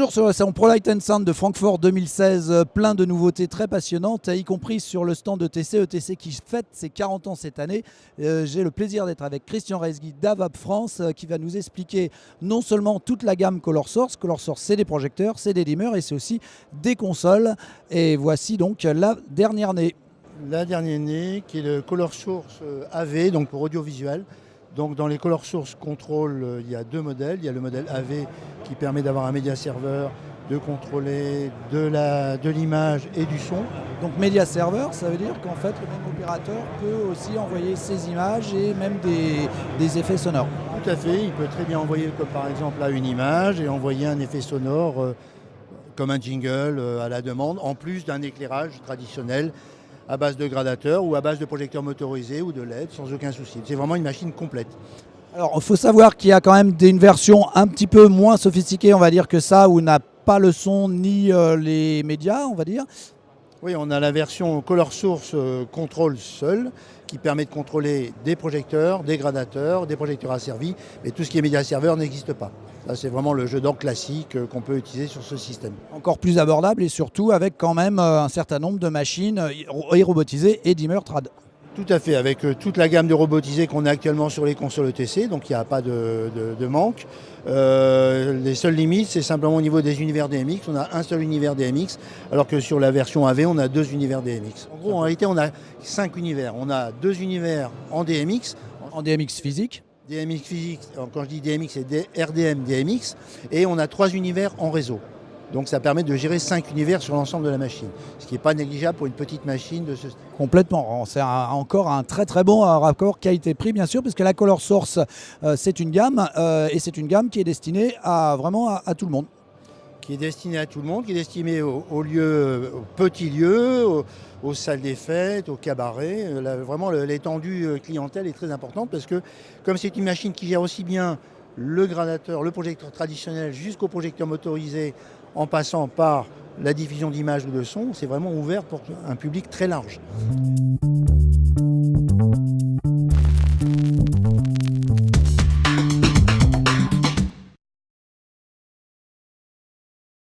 Toujours sur le salon ProLight Sound de Francfort 2016, plein de nouveautés très passionnantes, y compris sur le stand ETC, ETC qui fête ses 40 ans cette année. J'ai le plaisir d'être avec Christian Resgui d'Avap France qui va nous expliquer non seulement toute la gamme Color Source. Color Source, c'est des projecteurs, c'est des dimmers et c'est aussi des consoles. Et voici donc la dernière née. La dernière née qui est le Color Source AV, donc pour audiovisuel. Donc dans les Color Source Control, il y a deux modèles. Il y a le modèle AV qui permet d'avoir un média serveur, de contrôler de l'image et du son. Donc média serveur, ça veut dire qu'en fait le même opérateur peut aussi envoyer ses images et même des effets sonores. Tout à fait, il peut très bien envoyer comme par exemple là une image et envoyer un effet sonore comme un jingle à la demande, en plus d'un éclairage traditionnel à base de gradateur ou à base de projecteurs motorisés ou de LED sans aucun souci. C'est vraiment une machine complète. Alors il faut savoir qu'il y a quand même une version un petit peu moins sophistiquée, on va dire, que ça, où on n'a pas le son ni les médias, on va dire. Oui, on a la version Color Source Control seul, qui permet de contrôler des projecteurs, des gradateurs, des projecteurs asservis, mais tout ce qui est média serveur n'existe pas. Là, c'est vraiment le jeu d'orgue classique qu'on peut utiliser sur ce système. Encore plus abordable et surtout avec quand même un certain nombre de machines robotisées et dimmer trad. Tout à fait, avec toute la gamme de robotisés qu'on a actuellement sur les consoles ETC, donc il n'y a pas de manque. Les seules limites, c'est simplement au niveau des univers DMX. On a un seul univers DMX, alors que sur la version AV, on a deux univers DMX. En gros, en réalité, on a 5 univers. On a 2 univers en DMX. En DMX physique. DMX physique, quand je dis DMX, c'est RDM DMX. Et on a 3 univers en réseau. Donc ça permet de gérer 5 univers sur l'ensemble de la machine, ce qui n'est pas négligeable pour une petite machine de ce style. Complètement, c'est encore un très très bon rapport qualité-prix bien sûr, parce que la Color Source c'est une gamme et c'est une gamme qui est destinée vraiment à tout le monde. Qui est destinée à tout le monde, qui est destinée aux lieux, aux petits lieux, aux salles des fêtes, aux cabarets. Vraiment l'étendue clientèle est très importante parce que comme c'est une machine qui gère aussi bien le gradateur, le projecteur traditionnel jusqu'au projecteur motorisé en passant par la diffusion d'images ou de sons, c'est vraiment ouvert pour un public très large.